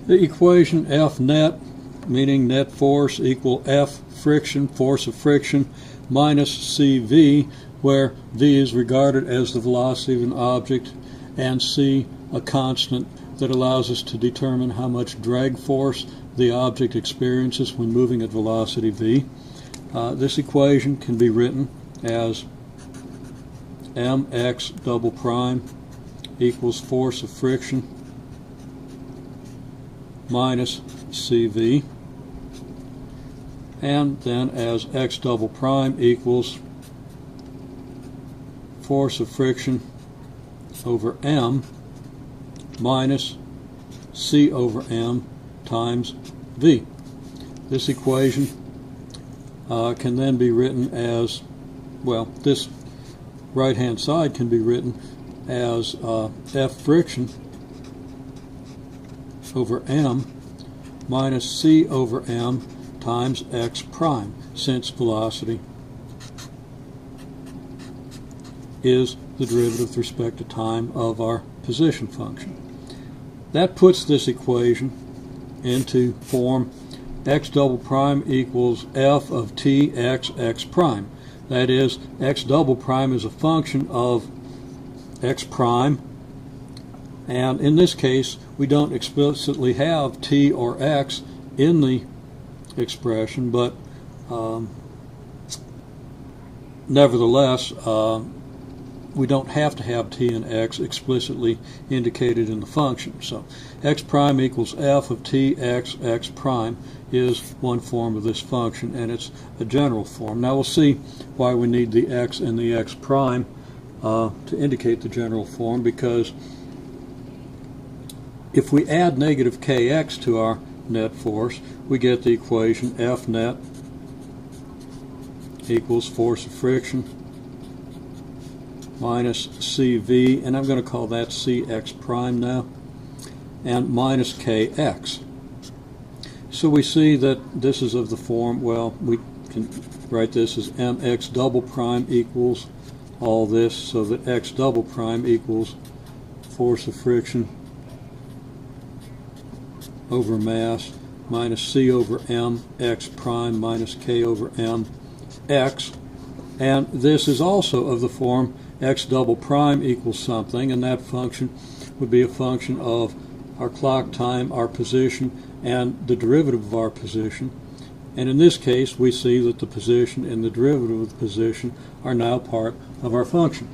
The equation F net, meaning net force, equal F friction, force of friction, minus CV, where V is regarded as the velocity of an object and C a constant that allows us to determine how much drag force the object experiences when moving at velocity V. This equation can be written as mx double prime equals force of friction minus CV, and then as x double prime equals force of friction over m minus c over m times v. This equation can then be written as, well, this right hand side can be written as F friction over m minus c over m times x prime, since velocity is the derivative with respect to time of our position function. That puts this equation into form x double prime equals f of t x x prime. That is, x double prime is a function of x prime, and in this case we don't explicitly have t or x in the expression, but nevertheless we don't have to have t and x explicitly indicated in the function. So x prime equals f of t x x prime is one form of this function, and it's a general form. Now we'll see why we need the x and the x prime to indicate the general form, because if we add negative kx to our net force, we get the equation F net equals force of friction minus CV, and I'm going to call that Cx prime now, and minus Kx. So we see that this is of the form, well, we can write this as mx double prime equals all this, so that x double prime equals force of friction over mass minus c over m x prime minus k over m x, and this is also of the form x double prime equals something, and that function would be a function of our clock time, our position, and the derivative of our position. And in this case we see that the position and the derivative of the position are now part of our function.